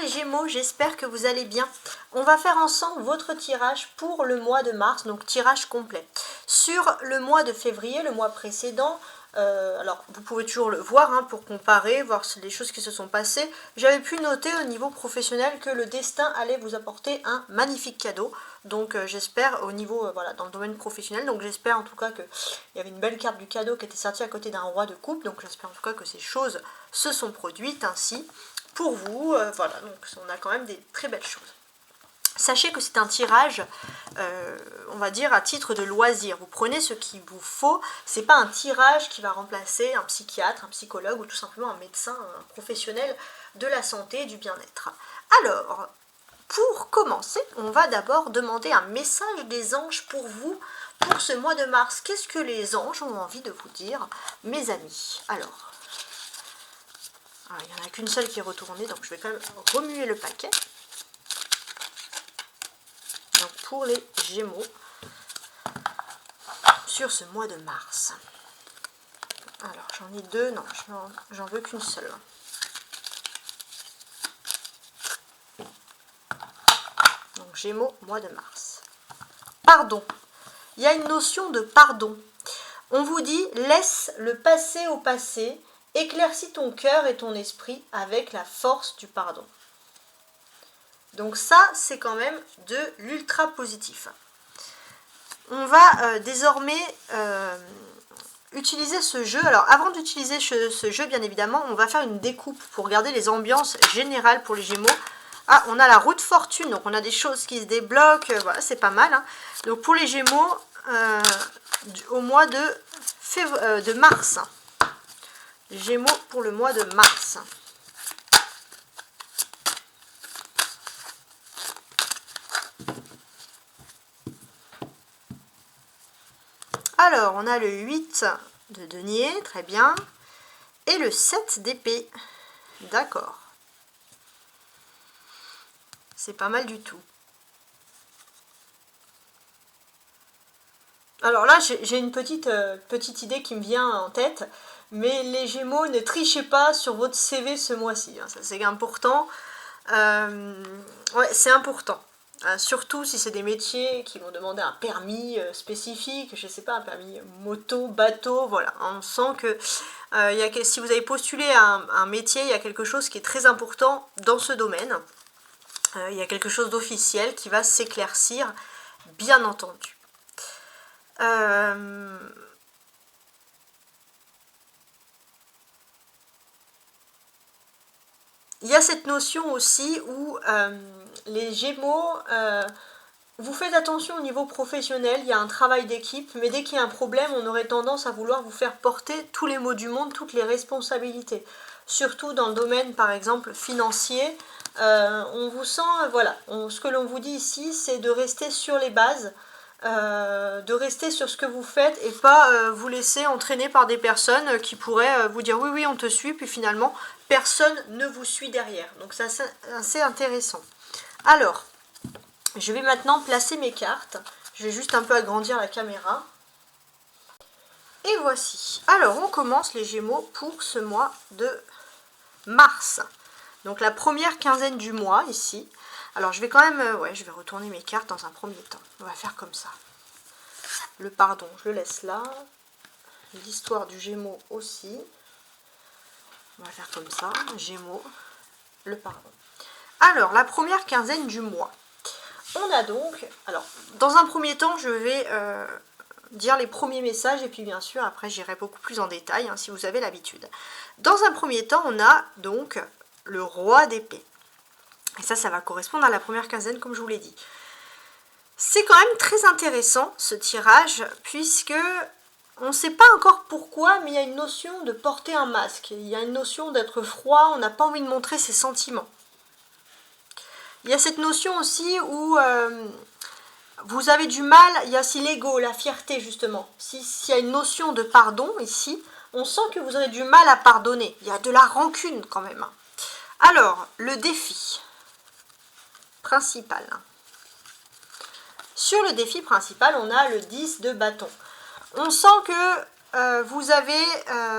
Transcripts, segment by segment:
les Gémeaux, j'espère que vous allez bien. On va faire ensemble votre tirage pour le mois de mars, donc tirage complet. Sur le mois de février, le mois précédent, alors vous pouvez toujours le voir hein, pour comparer, voir les choses qui se sont passées. J'avais pu noter au niveau professionnel que le destin allait vous apporter un magnifique cadeau. Donc j'espère au niveau, voilà, dans le domaine professionnel, donc j'espère en tout cas qu'il y avait une belle carte du cadeau qui était sortie à côté d'un roi de coupe. Donc j'espère en tout cas que ces choses se sont produites ainsi. Pour vous, voilà, donc on a quand même des très belles choses. Sachez que c'est un tirage, on va dire, à titre de loisir. Vous prenez ce qu'il vous faut. C'est pas un tirage qui va remplacer un psychiatre, un psychologue ou tout simplement un médecin, un professionnel de la santé et du bien-être. Alors, pour commencer, on va d'abord demander un message des anges pour vous, pour ce mois de mars. Qu'est-ce que les anges ont envie de vous dire, mes amis? Alors, il n'y en a qu'une seule qui est retournée, donc je vais quand même remuer le paquet. Donc pour les Gémeaux, sur ce mois de mars. Alors j'en ai deux, non, j'en veux qu'une seule. Donc Gémeaux, mois de mars. Pardon. Il y a une notion de pardon. On vous dit, laisse le passé au passé, éclaircis ton cœur et ton esprit avec la force du pardon. Donc ça, c'est quand même de l'ultra positif. On va désormais utiliser ce jeu. Alors avant d'utiliser ce jeu, bien évidemment, on va faire une découpe pour regarder les ambiances générales pour les Gémeaux. Ah, on a la roue de fortune, donc on a des choses qui se débloquent, voilà, c'est pas mal. Hein. Donc pour les Gémeaux, au mois de mars. Les Gémeaux pour le mois de mars. Alors, on a le 8 de denier, très bien. Et le 7 d'épée. D'accord. C'est pas mal du tout. Alors là, j'ai une petite idée qui me vient en tête. Mais les Gémeaux, ne trichez pas sur votre CV ce mois-ci. Ça, c'est important. Ouais, c'est important. Surtout si c'est des métiers qui vont demander un permis spécifique, je sais pas, un permis moto, bateau, voilà. On sent que si vous avez postulé à un métier, il y a quelque chose qui est très important dans ce domaine. Il y a quelque chose d'officiel qui va s'éclaircir, bien entendu. Il y a cette notion aussi où les Gémeaux, vous faites attention au niveau professionnel, il y a un travail d'équipe, mais dès qu'il y a un problème, on aurait tendance à vouloir vous faire porter tous les maux du monde, toutes les responsabilités. Surtout dans le domaine, par exemple, financier, on vous sent, voilà, ce que l'on vous dit ici, c'est de rester sur les bases, de rester sur ce que vous faites et pas vous laisser entraîner par des personnes qui pourraient vous dire oui, oui, on te suit, puis finalement, personne ne vous suit derrière. Donc c'est assez intéressant. Alors, je vais maintenant placer mes cartes. Je vais juste un peu agrandir la caméra. Et voici. Alors, on commence les Gémeaux pour ce mois de mars. Donc la première quinzaine du mois ici. Alors je vais quand même, je vais retourner mes cartes dans un premier temps. On va faire comme ça. Le pardon, je le laisse là. L'histoire du Gémeaux aussi. On va faire comme ça. Gémeaux, le pardon. Alors, la première quinzaine du mois. On a donc, alors, dans un premier temps, je vais dire les premiers messages et puis bien sûr, après, j'irai beaucoup plus en détail, hein, si vous avez l'habitude. Dans un premier temps, on a donc le roi d'épée. Et ça va correspondre à la première quinzaine, comme je vous l'ai dit. C'est quand même très intéressant, ce tirage, puisque on ne sait pas encore pourquoi, mais il y a une notion de porter un masque. Il y a une notion d'être froid, on n'a pas envie de montrer ses sentiments. Il y a cette notion aussi où vous avez du mal, il y a aussi l'ego, la fierté justement. S'il y a une notion de pardon ici, on sent que vous aurez du mal à pardonner. Il y a de la rancune quand même. Alors, le défi principal. Sur le défi principal, on a le 10 de bâton. On sent que vous avez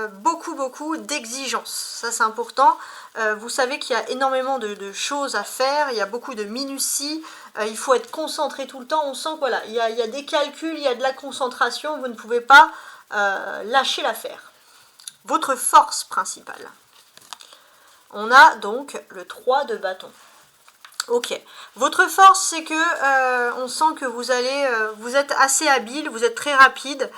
beaucoup d'exigences. Ça, c'est important. Vous savez qu'il y a énormément de choses à faire, il y a beaucoup de minutie, il faut être concentré tout le temps. On sent que voilà, il y a des calculs, il y a de la concentration, vous ne pouvez pas lâcher l'affaire. Votre force principale. On a donc le 3 de bâton. Ok. Votre force, c'est que on sent que vous êtes assez habile, vous êtes très rapide.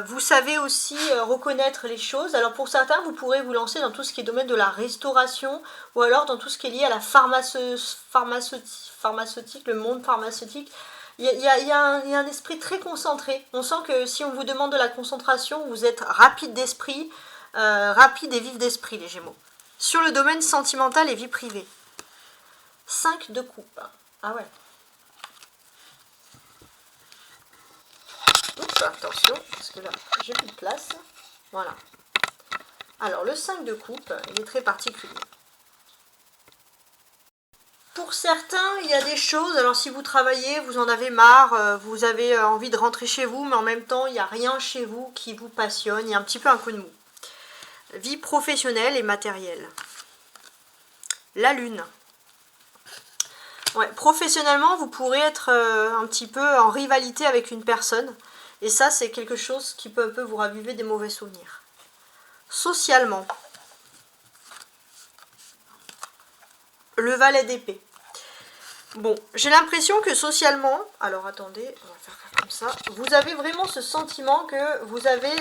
Vous savez aussi reconnaître les choses. Alors pour certains, vous pourrez vous lancer dans tout ce qui est domaine de la restauration ou alors dans tout ce qui est lié à la pharmaceutique, le monde pharmaceutique. Il y a un esprit très concentré. On sent que si on vous demande de la concentration, vous êtes rapide d'esprit, rapide et vif d'esprit, les Gémeaux. Sur le domaine sentimental et vie privée. 5 de coupe. Ah ouais. Oups, attention, parce que là, j'ai plus de place. Voilà. Alors, le 5 de coupe, il est très particulier. Pour certains, il y a des choses, alors si vous travaillez, vous en avez marre, vous avez envie de rentrer chez vous, mais en même temps, il n'y a rien chez vous qui vous passionne, il y a un petit peu un coup de mou. Vie professionnelle et matérielle. La lune. Ouais, professionnellement, vous pourrez être un petit peu en rivalité avec une personne. Et ça, c'est quelque chose qui peut vous raviver des mauvais souvenirs. Socialement. Le valet d'épée. Bon, j'ai l'impression que socialement, alors attendez, on va faire comme ça, vous avez vraiment ce sentiment que vous avez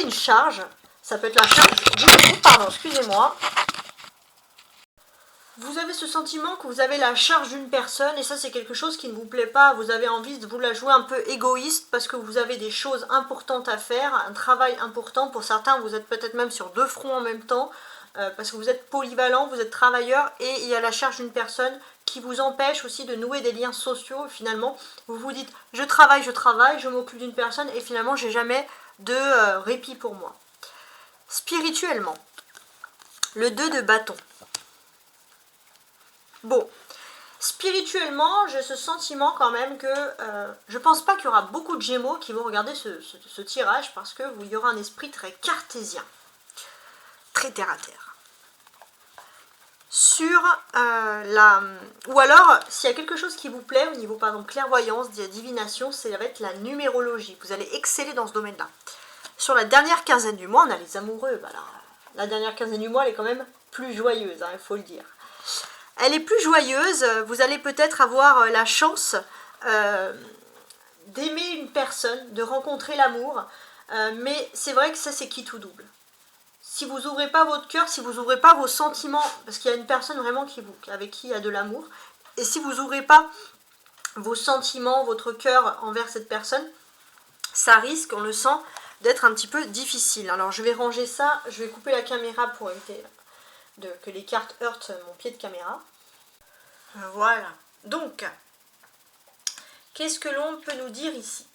une charge, ça peut être la charge du groupe, pardon, excusez-moi. Vous avez ce sentiment que vous avez la charge d'une personne et ça c'est quelque chose qui ne vous plaît pas, vous avez envie de vous la jouer un peu égoïste parce que vous avez des choses importantes à faire, un travail important, pour certains vous êtes peut-être même sur 2 fronts en même temps, parce que vous êtes polyvalent, vous êtes travailleur et il y a la charge d'une personne qui vous empêche aussi de nouer des liens sociaux. Finalement, vous vous dites je travaille, je m'occupe d'une personne et finalement j'ai jamais de répit pour moi. Spirituellement, le 2 de bâton. Bon, spirituellement, j'ai ce sentiment quand même que je pense pas qu'il y aura beaucoup de Gémeaux qui vont regarder ce tirage parce qu'il y aura un esprit très cartésien, très terre à terre. Sur ou alors, s'il y a quelque chose qui vous plaît au niveau par exemple clairvoyance, divination, ça va être la numérologie. Vous allez exceller dans ce domaine-là. Sur la dernière quinzaine du mois, on a les amoureux. Voilà. La dernière quinzaine du mois, elle est quand même plus joyeuse, hein, il faut le dire. Elle est plus joyeuse, vous allez peut-être avoir la chance d'aimer une personne, de rencontrer l'amour, mais c'est vrai que ça c'est quitte ou double. Si vous n'ouvrez pas votre cœur, si vous n'ouvrez pas vos sentiments, parce qu'il y a une personne vraiment avec qui il y a de l'amour, et si vous n'ouvrez pas vos sentiments, votre cœur envers cette personne, ça risque, on le sent, d'être un petit peu difficile. Alors je vais ranger ça, je vais couper la caméra pour éviter que les cartes heurtent mon pied de caméra. Voilà. Donc, qu'est-ce que l'on peut nous dire ici?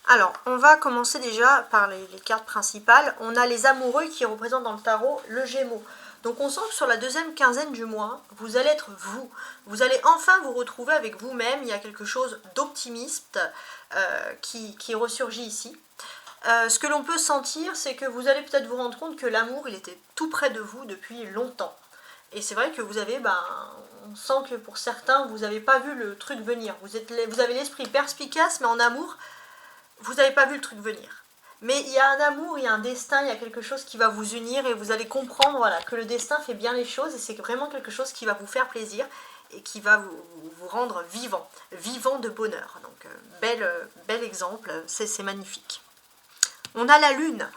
Alors, on va commencer déjà par les cartes principales. On a les amoureux qui représentent dans le tarot le Gémeaux. Donc on sent que sur la deuxième quinzaine du mois, vous allez être vous. Vous allez enfin vous retrouver avec vous-même. Il y a quelque chose d'optimiste qui ressurgit ici. Ce que l'on peut sentir, c'est que vous allez peut-être vous rendre compte que l'amour, il était tout près de vous depuis longtemps. Et c'est vrai que vous avez, on sent que pour certains, vous n'avez pas vu le truc venir. Vous avez l'esprit perspicace, mais en amour, vous n'avez pas vu le truc venir. Mais il y a un amour, il y a un destin, il y a quelque chose qui va vous unir et vous allez comprendre voilà, que le destin fait bien les choses et c'est vraiment quelque chose qui va vous faire plaisir et qui va vous rendre vivant, vivant de bonheur. Donc, bel exemple, c'est magnifique. On a la lune.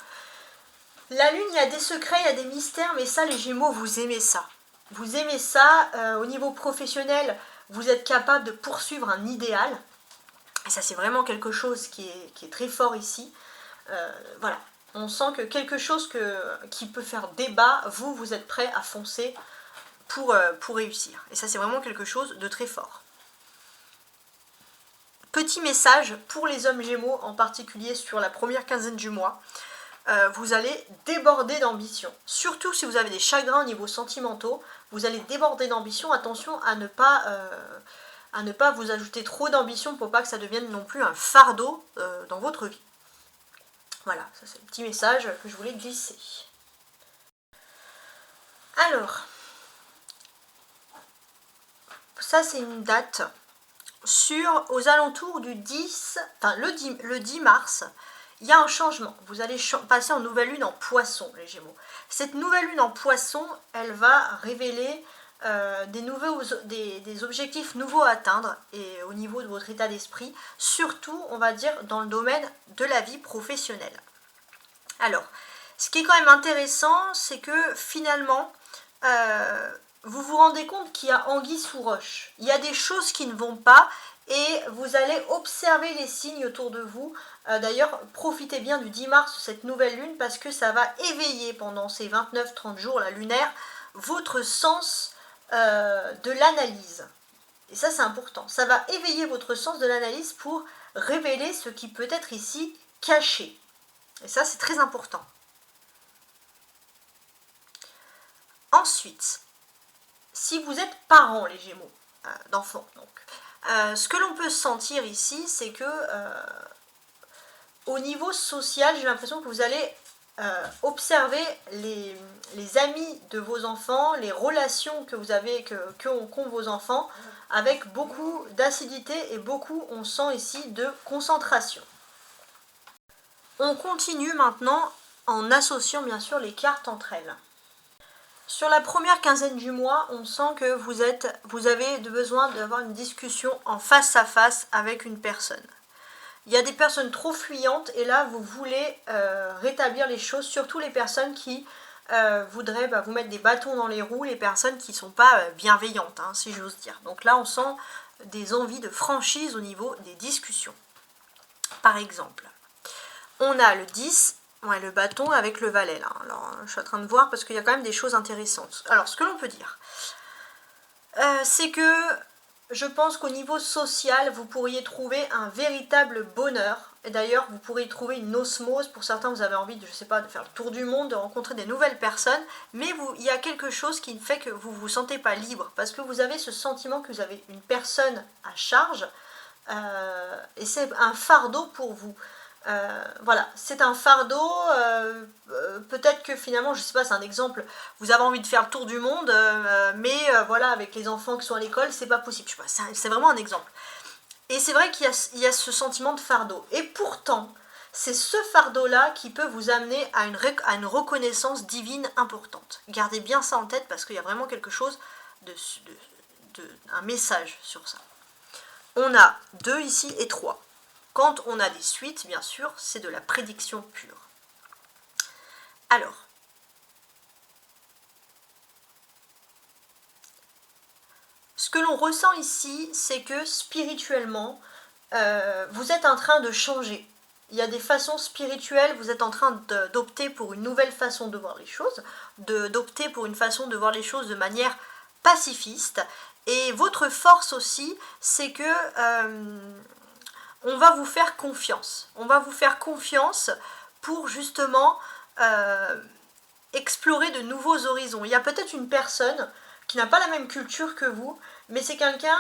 La lune, il y a des secrets, il y a des mystères, mais ça, les Gémeaux, vous aimez ça. Vous aimez ça, au niveau professionnel, vous êtes capable de poursuivre un idéal. Et ça, c'est vraiment quelque chose qui est très fort ici. Voilà, on sent que quelque chose qui peut faire débat, vous êtes prêt à foncer pour réussir. Et ça, c'est vraiment quelque chose de très fort. Petit message pour les hommes Gémeaux, en particulier sur la première quinzaine du mois. Vous allez déborder d'ambition. Surtout si vous avez des chagrins au niveau sentimentaux, vous allez déborder d'ambition. Attention à ne pas vous ajouter trop d'ambition pour pas que ça devienne non plus un fardeau dans votre vie. Voilà, ça c'est le petit message que je voulais glisser. Alors, ça c'est une date aux alentours du 10, enfin le 10 mars, il y a un changement. Vous allez passer en nouvelle lune en poisson, les Gémeaux. Cette nouvelle lune en poisson, elle va révéler des objectifs nouveaux à atteindre et au niveau de votre état d'esprit, surtout, on va dire, dans le domaine de la vie professionnelle. Alors, ce qui est quand même intéressant, c'est que finalement, vous vous rendez compte qu'il y a anguille sous roche. Il y a des choses qui ne vont pas et vous allez observer les signes autour de vous. D'ailleurs, profitez bien du 10 mars, cette nouvelle lune, parce que ça va éveiller pendant ces 29-30 jours, la lunaire, votre sens de l'analyse. Et ça, c'est important. Ça va éveiller votre sens de l'analyse pour révéler ce qui peut être ici caché. Et ça, c'est très important. Ensuite, si vous êtes parents, les Gémeaux, d'enfants, donc, ce que l'on peut sentir ici, c'est que au niveau social, j'ai l'impression que vous allez observer les amis de vos enfants, les relations que vous avez, qu'ont vos enfants, avec beaucoup d'acidité et beaucoup, on sent ici, de concentration. On continue maintenant en associant bien sûr les cartes entre elles. Sur la première quinzaine du mois, on sent que vous avez besoin d'avoir une discussion en face à face avec une personne. Il y a des personnes trop fuyantes et là vous voulez rétablir les choses, surtout les personnes qui voudraient vous mettre des bâtons dans les roues, les personnes qui ne sont pas bienveillantes, hein, si j'ose dire. Donc là on sent des envies de franchise au niveau des discussions. Par exemple, on a le 10, ouais, le bâton avec le valet là. Alors je suis en train de voir parce qu'il y a quand même des choses intéressantes. Alors ce que l'on peut dire, c'est que je pense qu'au niveau social, vous pourriez trouver un véritable bonheur. Et d'ailleurs, vous pourriez trouver une osmose. Pour certains, vous avez envie de, je sais pas, de faire le tour du monde, de rencontrer des nouvelles personnes. Mais il y a quelque chose qui fait que vous ne vous sentez pas libre. Parce que vous avez ce sentiment que vous avez une personne à charge. Et c'est un fardeau pour vous. Voilà, c'est un fardeau, peut-être que finalement, je sais pas, c'est un exemple, vous avez envie de faire le tour du monde, mais voilà, avec les enfants qui sont à l'école, c'est pas possible, je sais pas, c'est vraiment un exemple. Et c'est vrai qu'il y a ce sentiment de fardeau, et pourtant, c'est ce fardeau-là qui peut vous amener à une reconnaissance divine importante. Gardez bien ça en tête, parce qu'il y a vraiment quelque chose, un message sur ça. On a 2 ici et 3. Quand on a des suites, bien sûr, c'est de la prédiction pure. Alors, ce que l'on ressent ici, c'est que spirituellement, vous êtes en train de changer. Il y a des façons spirituelles, vous êtes en train d'opter pour une nouvelle façon de voir les choses, d'opter pour une façon de voir les choses de manière pacifiste. Et votre force aussi, c'est que on va vous faire confiance. On va vous faire confiance pour justement explorer de nouveaux horizons. Il y a peut-être une personne qui n'a pas la même culture que vous, mais c'est quelqu'un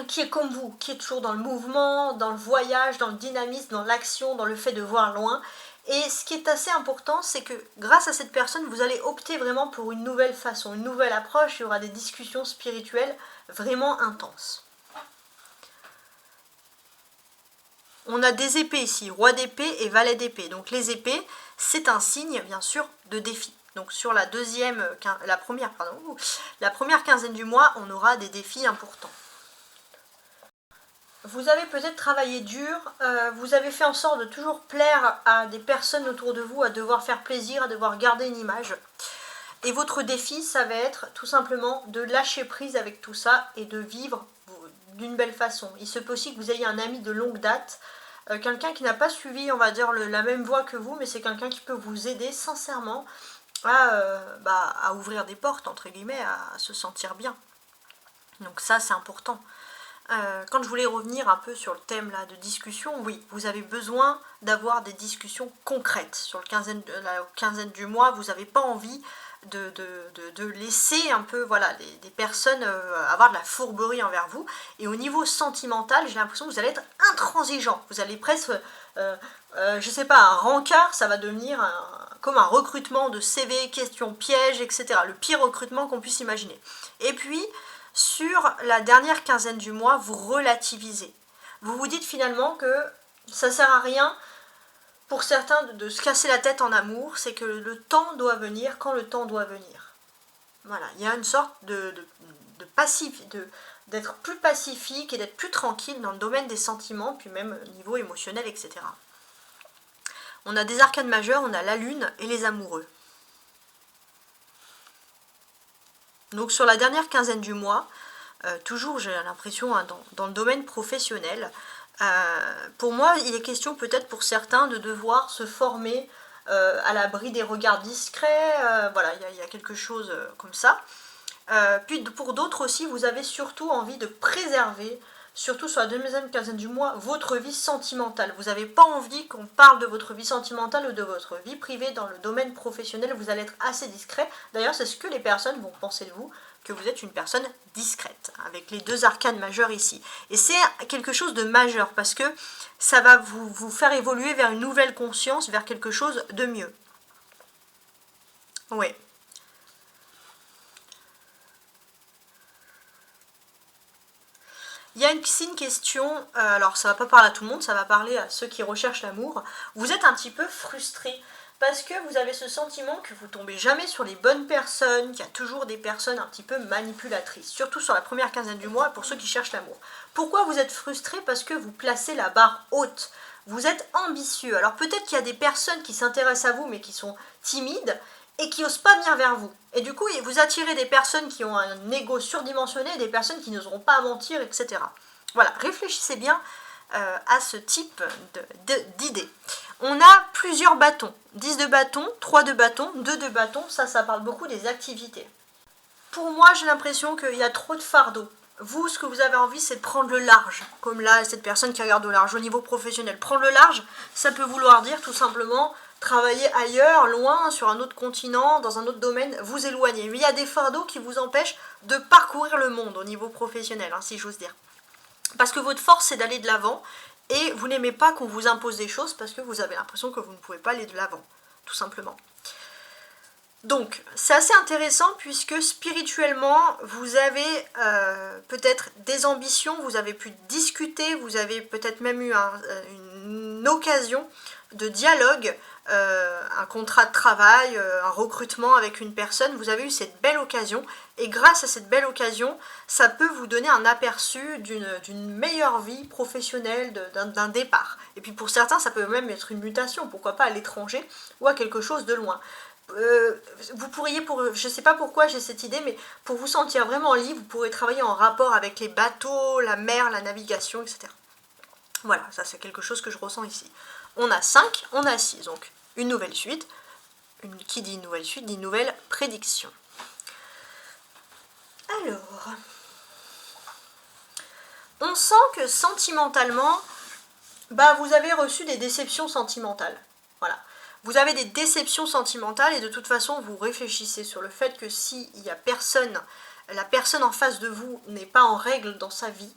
qui est comme vous, qui est toujours dans le mouvement, dans le voyage, dans le dynamisme, dans l'action, dans le fait de voir loin. Et ce qui est assez important, c'est que grâce à cette personne, vous allez opter vraiment pour une nouvelle façon, une nouvelle approche. Il y aura des discussions spirituelles vraiment intenses. On a des épées ici, roi d'épée et valet d'épée. Donc les épées, c'est un signe, bien sûr, de défi. Donc sur la première quinzaine du mois, on aura des défis importants. Vous avez peut-être travaillé dur, vous avez fait en sorte de toujours plaire à des personnes autour de vous, à devoir faire plaisir, à devoir garder une image. Et votre défi, ça va être tout simplement de lâcher prise avec tout ça et de vivre d'une belle façon. Il se peut aussi que vous ayez un ami de longue date, quelqu'un qui n'a pas suivi, on va dire, la même voie que vous, mais c'est quelqu'un qui peut vous aider sincèrement à ouvrir des portes, entre guillemets, à se sentir bien. Donc ça, c'est important. Quand je voulais revenir un peu sur le thème là, de discussion, oui, vous avez besoin d'avoir des discussions concrètes. Sur la quinzaine du mois, vous n'avez pas envie de laisser un peu voilà, des personnes avoir de la fourberie envers vous. Et au niveau sentimental, j'ai l'impression que vous allez être intransigeant. Vous allez presque, je sais pas, un rencard, ça va devenir comme un recrutement de CV, questions pièges, etc. Le pire recrutement qu'on puisse imaginer. Et puis, sur la dernière quinzaine du mois, vous relativisez. Vous vous dites finalement que ça sert à rien pour certains de se casser la tête en amour, c'est que le temps doit venir quand le temps doit venir. Voilà, il y a une sorte de passif, d'être plus pacifique et d'être plus tranquille dans le domaine des sentiments, puis même au niveau émotionnel, etc. On a des arcanes majeures, on a la lune et les amoureux. Donc sur la dernière quinzaine du mois, toujours j'ai l'impression dans le domaine professionnel, pour moi il est question peut-être pour certains de devoir se former à l'abri des regards discrets, voilà, il y a quelque chose comme ça. Puis pour d'autres aussi, vous avez surtout envie de préserver, surtout sur la deuxième quinzaine du mois, votre vie sentimentale. Vous n'avez pas envie qu'on parle de votre vie sentimentale ou de votre vie privée dans le domaine professionnel, vous allez être assez discret. D'ailleurs, c'est ce que les personnes vont penser de vous, que vous êtes une personne discrète, avec les deux arcanes majeures ici. Et c'est quelque chose de majeur, parce que ça va vous faire évoluer vers une nouvelle conscience, vers quelque chose de mieux. Oui. Il y a ici une question, alors ça va pas parler à tout le monde, ça va parler à ceux qui recherchent l'amour. Vous êtes un petit peu frustré parce que vous avez ce sentiment que vous tombez jamais sur les bonnes personnes, qu'il y a toujours des personnes un petit peu manipulatrices, surtout sur la première quinzaine du mois pour ceux qui cherchent l'amour. Pourquoi vous êtes frustré? Parce que vous placez la barre haute. Vous êtes ambitieux. Alors peut-être qu'il y a des personnes qui s'intéressent à vous mais qui sont timides et qui n'osent pas venir vers vous. Et du coup, vous attirez des personnes qui ont un ego surdimensionné, des personnes qui n'oseront pas mentir, etc. Voilà, réfléchissez bien à ce type d'idée. On a plusieurs bâtons. 10 de bâton, 3 de bâton, 2 de bâton, ça parle beaucoup des activités. Pour moi, j'ai l'impression qu'il y a trop de fardeaux. Vous, ce que vous avez envie, c'est de prendre le large. Comme là, cette personne qui regarde au large, au niveau professionnel. Prendre le large, ça peut vouloir dire tout simplement travailler ailleurs, loin, sur un autre continent, dans un autre domaine, vous éloigner. Mais il y a des fardeaux qui vous empêchent de parcourir le monde au niveau professionnel, si j'ose dire. Parce que votre force, c'est d'aller de l'avant, et vous n'aimez pas qu'on vous impose des choses parce que vous avez l'impression que vous ne pouvez pas aller de l'avant, tout simplement. Donc, c'est assez intéressant puisque spirituellement, vous avez peut-être des ambitions, vous avez pu discuter, vous avez peut-être même eu une occasion de dialogue, un contrat de travail, un recrutement avec une personne, vous avez eu cette belle occasion et grâce à cette belle occasion, ça peut vous donner un aperçu d'une meilleure vie professionnelle, d'un départ. Et puis pour certains, ça peut même être une mutation, pourquoi pas à l'étranger ou à quelque chose de loin. Vous pourriez, je ne sais pas pourquoi j'ai cette idée, mais pour vous sentir vraiment libre, vous pourrez travailler en rapport avec les bateaux, la mer, la navigation, etc. Voilà, ça c'est quelque chose que je ressens ici. On a 5, on a 6, donc une nouvelle suite. Qui dit une nouvelle suite dit une nouvelle prédiction. Alors, on sent que sentimentalement, vous avez reçu des déceptions sentimentales. Voilà. Vous avez des déceptions sentimentales et de toute façon, vous réfléchissez sur le fait que s'il y a personne, la personne en face de vous n'est pas en règle dans sa vie,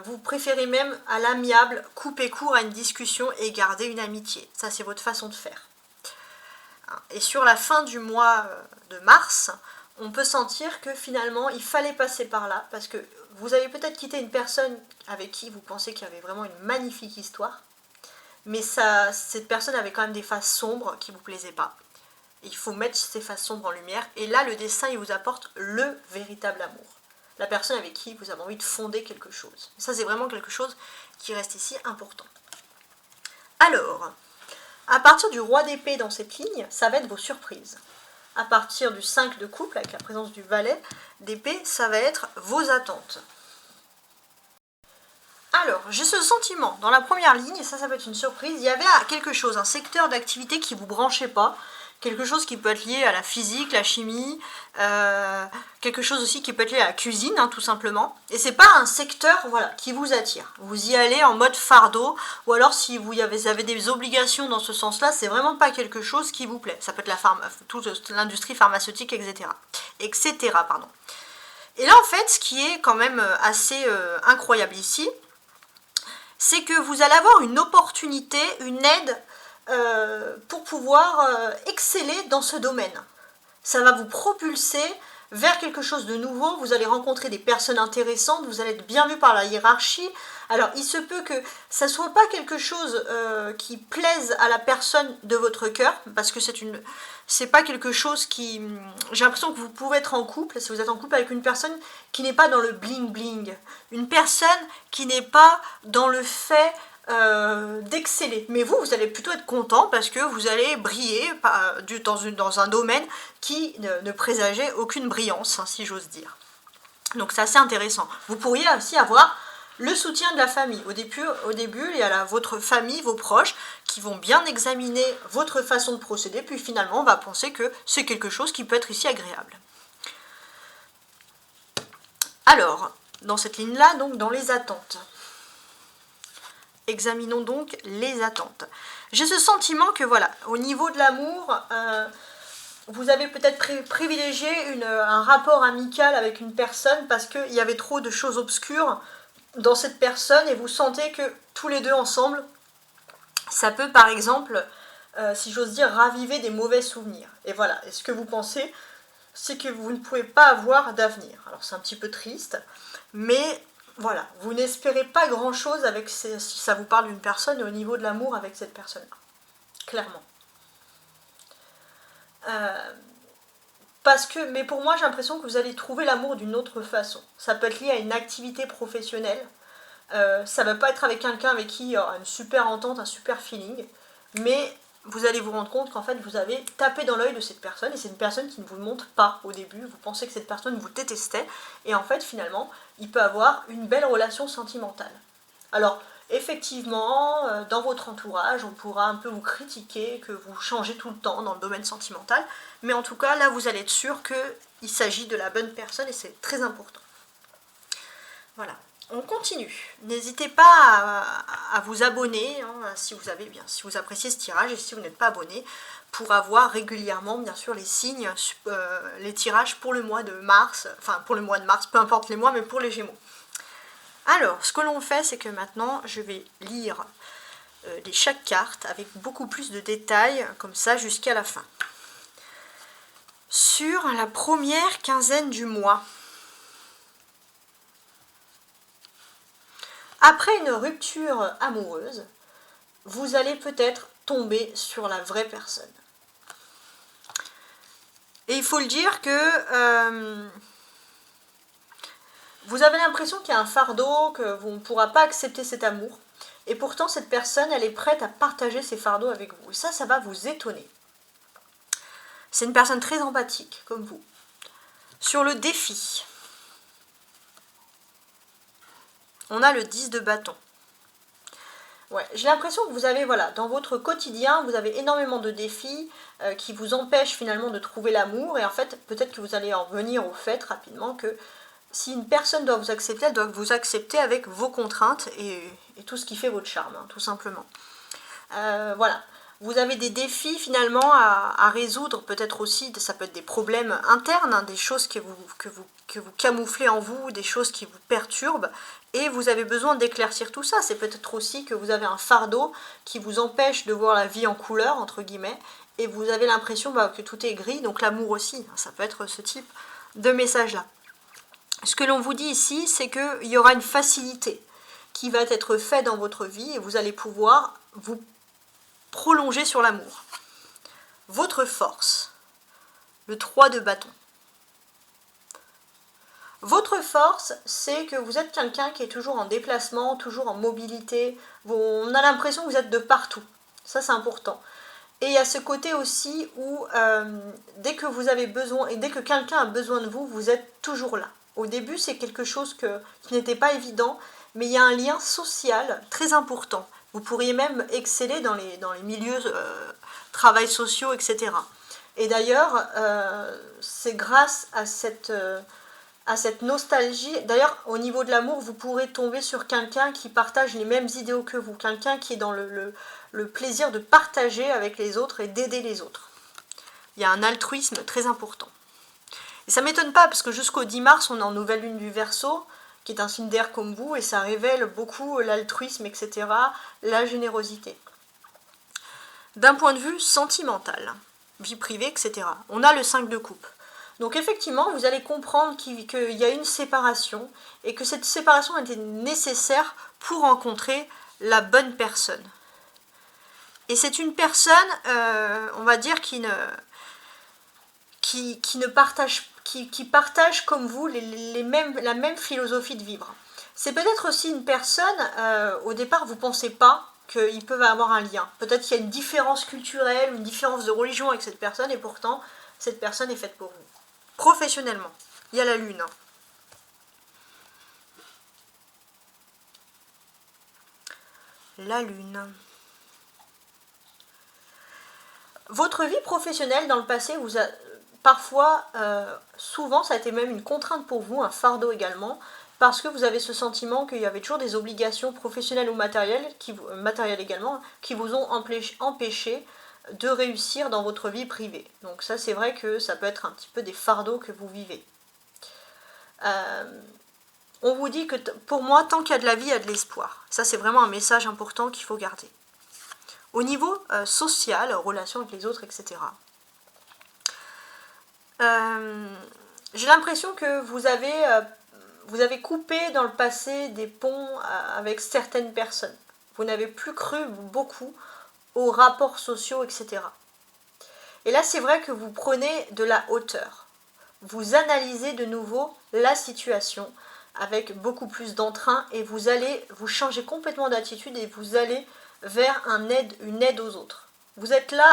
vous préférez même à l'amiable couper court à une discussion et garder une amitié. Ça, c'est votre façon de faire. Et sur la fin du mois de mars, on peut sentir que finalement, il fallait passer par là parce que vous avez peut-être quitté une personne avec qui vous pensez qu'il y avait vraiment une magnifique histoire, mais cette personne avait quand même des faces sombres qui ne vous plaisaient pas. Et il faut mettre ces faces sombres en lumière. Et là, le dessin, il vous apporte le véritable amour. La personne avec qui vous avez envie de fonder quelque chose. Et ça, c'est vraiment quelque chose qui reste ici important. Alors, à partir du roi d'épée dans cette ligne, ça va être vos surprises. À partir du 5 de couple, avec la présence du valet d'épée, ça va être vos attentes. Alors, j'ai ce sentiment, dans la première ligne, et ça peut être une surprise, il y avait quelque chose, un secteur d'activité qui ne vous branchait pas, quelque chose qui peut être lié à la physique, la chimie, quelque chose aussi qui peut être lié à la cuisine, tout simplement. Et c'est pas un secteur qui vous attire. Vous y allez en mode fardeau, ou alors si vous avez des obligations dans ce sens-là, c'est vraiment pas quelque chose qui vous plaît. Ça peut être toute l'industrie pharmaceutique, etc. Et là, en fait, ce qui est quand même assez incroyable ici, c'est que vous allez avoir une opportunité, une aide pour pouvoir exceller dans ce domaine. Ça va vous propulser vers quelque chose de nouveau, vous allez rencontrer des personnes intéressantes, vous allez être bien vu par la hiérarchie. Alors il se peut que ça ne soit pas quelque chose qui plaise à la personne de votre cœur, parce que c'est pas quelque chose qui... J'ai l'impression que vous pouvez être en couple, si vous êtes en couple avec une personne qui n'est pas dans le bling bling, une personne qui n'est pas dans le fait d'exceller. Mais vous allez plutôt être content parce que vous allez briller dans un domaine qui ne présageait aucune brillance, hein, si j'ose dire. Donc c'est assez intéressant. Vous pourriez aussi avoir le soutien de la famille. Au début il y a votre famille, vos proches, qui vont bien examiner votre façon de procéder, puis finalement on va penser que c'est quelque chose qui peut être ici agréable. Alors, dans cette ligne-là, donc dans les attentes. Examinons donc les attentes. J'ai ce sentiment que voilà, au niveau de l'amour, vous avez peut-être privilégié un rapport amical avec une personne parce qu'il y avait trop de choses obscures dans cette personne et vous sentez que tous les deux ensemble, ça peut par exemple, si j'ose dire, raviver des mauvais souvenirs. Et voilà, et ce que vous pensez, c'est que vous ne pouvez pas avoir d'avenir. Alors c'est un petit peu triste, mais... Voilà, vous n'espérez pas grand-chose si ça vous parle d'une personne et au niveau de l'amour avec cette personne-là. Clairement. Mais pour moi, j'ai l'impression que vous allez trouver l'amour d'une autre façon. Ça peut être lié à une activité professionnelle. Ça ne va pas être avec quelqu'un avec qui il y aura une super entente, un super feeling. Mais vous allez vous rendre compte qu'en fait, vous avez tapé dans l'œil de cette personne et c'est une personne qui ne vous le montre pas au début. Vous pensez que cette personne vous détestait et en fait, finalement, il peut avoir une belle relation sentimentale. Alors, effectivement, dans votre entourage, on pourra un peu vous critiquer, que vous changez tout le temps dans le domaine sentimental, mais en tout cas, là, vous allez être sûr qu'il s'agit de la bonne personne et c'est très important. Voilà. On continue. N'hésitez pas à vous abonner hein, si vous appréciez ce tirage et si vous n'êtes pas abonné pour avoir régulièrement bien sûr les signes, les tirages pour le mois de mars, enfin pour le mois de mars, peu importe les mois, mais pour les Gémeaux. Alors, ce que l'on fait, c'est que maintenant je vais lire chaque carte avec beaucoup plus de détails, comme ça jusqu'à la fin. Sur la première quinzaine du mois, après une rupture amoureuse, vous allez peut-être tomber sur la vraie personne. Et il faut le dire que vous avez l'impression qu'il y a un fardeau, que vous ne pourrez pas accepter cet amour. Et pourtant, cette personne, elle est prête à partager ses fardeaux avec vous. Et ça va vous étonner. C'est une personne très empathique, comme vous. Sur le défi, on a le 10 de bâton. Ouais, j'ai l'impression que vous avez, voilà, dans votre quotidien, vous avez énormément de défis qui vous empêchent finalement de trouver l'amour. Et en fait, peut-être que vous allez en venir au fait rapidement que si une personne doit vous accepter, elle doit vous accepter avec vos contraintes et tout ce qui fait votre charme, hein, tout simplement. Voilà. Vous avez des défis finalement à résoudre, peut-être aussi, ça peut être des problèmes internes, hein, des choses que vous camouflez en vous, des choses qui vous perturbent, et vous avez besoin d'éclaircir tout ça. C'est peut-être aussi que vous avez un fardeau qui vous empêche de voir la vie en couleur, entre guillemets, et vous avez l'impression que tout est gris, donc l'amour aussi, hein, ça peut être ce type de message-là. Ce que l'on vous dit ici, c'est qu'il y aura une facilité qui va être faite dans votre vie, et vous allez pouvoir vous prolonger sur l'amour. Votre force, le 3 de bâton. Votre force, c'est que vous êtes quelqu'un qui est toujours en déplacement, toujours en mobilité. On a l'impression que vous êtes de partout. Ça, c'est important. Et il y a ce côté aussi où dès que vous avez besoin, et dès que quelqu'un a besoin de vous, vous êtes toujours là. Au début, c'est quelque chose qui n'était pas évident, mais il y a un lien social très important. Vous pourriez même exceller dans les milieux travail sociaux, etc. Et d'ailleurs, c'est grâce à cette nostalgie. D'ailleurs, au niveau de l'amour, vous pourrez tomber sur quelqu'un qui partage les mêmes idéaux que vous. Quelqu'un qui est dans le plaisir de partager avec les autres et d'aider les autres. Il y a un altruisme très important. Et ça ne m'étonne pas, parce que jusqu'au 10 mars, on est en nouvelle lune du Verseau, qui est un signe d'air comme vous, et ça révèle beaucoup l'altruisme, etc., la générosité. d'un point de vue sentimental, vie privée, etc. On a le 5 de coupe. Donc effectivement, vous allez comprendre qu'il y a une séparation et que cette séparation était nécessaire pour rencontrer la bonne personne. Et c'est une personne, on va dire, qui partage comme vous la même philosophie de vivre. C'est peut-être aussi une personne, au départ, vous ne pensez pas qu'ils peuvent avoir un lien. Peut-être qu'il y a une différence culturelle, une différence de religion avec cette personne, et pourtant, cette personne est faite pour vous. Professionnellement, il y a la lune. La lune. Votre vie professionnelle dans le passé vous a parfois, souvent, ça a été même une contrainte pour vous, un fardeau également, parce que vous avez ce sentiment qu'il y avait toujours des obligations professionnelles ou matérielles également, qui vous ont empêché de réussir dans votre vie privée. Donc ça, c'est vrai que ça peut être un petit peu des fardeaux que vous vivez. On vous dit que pour moi, tant qu'il y a de la vie, il y a de l'espoir. Ça, c'est vraiment un message important qu'il faut garder. Au niveau social, relations avec les autres, etc. J'ai l'impression que vous avez coupé dans le passé des ponts avec certaines personnes. Vous n'avez plus cru beaucoup aux rapports sociaux, etc. Et là, c'est vrai que vous prenez de la hauteur. Vous analysez de nouveau la situation avec beaucoup plus d'entrain et vous changez complètement d'attitude et vous allez vers une aide aux autres. Vous êtes là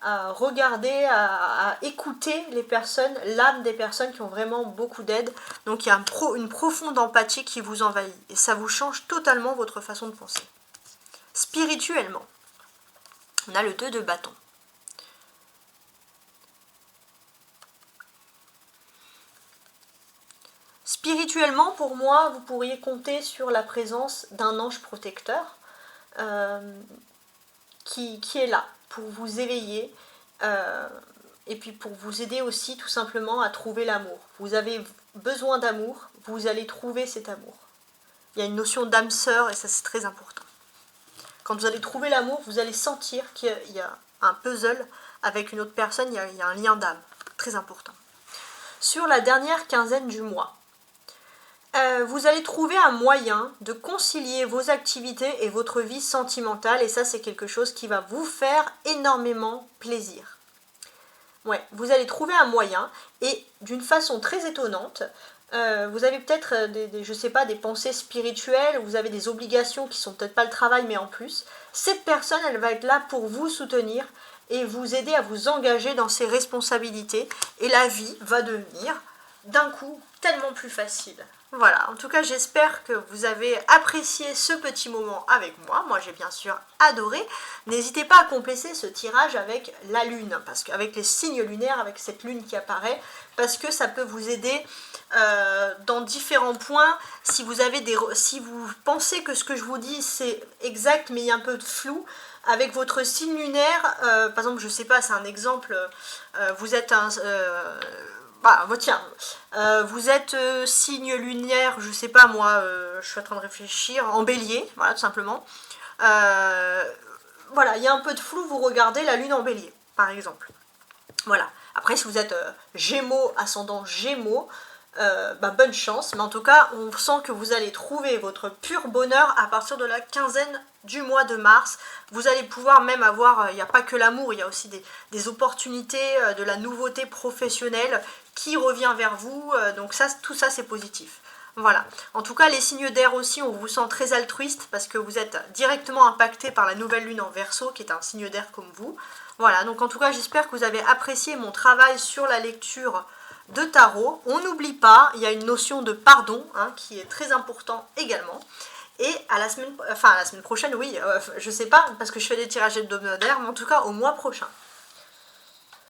à regarder, à écouter les personnes, l'âme des personnes qui ont vraiment beaucoup d'aide. Donc il y a une profonde empathie qui vous envahit et ça vous change totalement votre façon de penser. Spirituellement, on a le 2 de bâton. Spirituellement, pour moi, vous pourriez compter sur la présence d'un ange protecteur qui est là pour vous éveiller et puis pour vous aider aussi tout simplement à trouver l'amour. Vous avez besoin d'amour, vous allez trouver cet amour. Il y a une notion d'âme sœur et ça c'est très important. Quand vous allez trouver l'amour, vous allez sentir qu'il y a un puzzle avec une autre personne, il y a un lien d'âme, très important. Sur la dernière quinzaine du mois, vous allez trouver un moyen de concilier vos activités et votre vie sentimentale et ça c'est quelque chose qui va vous faire énormément plaisir. Ouais, vous allez trouver un moyen et d'une façon très étonnante, vous avez peut-être des pensées spirituelles, vous avez des obligations qui sont peut-être pas le travail mais en plus, cette personne elle va être là pour vous soutenir et vous aider à vous engager dans ses responsabilités et la vie va devenir d'un coup tellement plus facile. Voilà, en tout cas j'espère que vous avez apprécié ce petit moment avec moi. Moi j'ai bien sûr adoré. N'hésitez pas à compléter ce tirage avec la lune, parce qu'avec les signes lunaires, avec cette lune qui apparaît, parce que ça peut vous aider dans différents points. Si vous pensez que ce que je vous dis c'est exact mais il y a un peu de flou, avec votre signe lunaire, par exemple je sais pas, c'est un exemple, vous êtes un... vous êtes signe lunaire, je sais pas moi, je suis en train de réfléchir, en bélier, voilà tout simplement. Voilà, il y a un peu de flou, vous regardez la lune en bélier, par exemple. Voilà, après si vous êtes gémeaux, ascendant gémeaux, bonne chance, mais en tout cas on sent que vous allez trouver votre pur bonheur à partir de la quinzaine du mois de mars. Vous allez pouvoir même avoir, il n'y a pas que l'amour, il y a aussi des opportunités, de la nouveauté professionnelle qui revient vers vous, donc ça, tout ça c'est positif. Voilà, en tout cas les signes d'air aussi, on vous sent très altruiste parce que vous êtes directement impacté par la nouvelle lune en Verseau qui est un signe d'air comme vous. Voilà, donc en tout cas j'espère que vous avez apprécié mon travail sur la lecture de tarot. On n'oublie pas, il y a une notion de pardon qui est très important également. Et à la semaine prochaine, oui, je sais pas, parce que je fais des tirages hebdomadaires, mais en tout cas au mois prochain.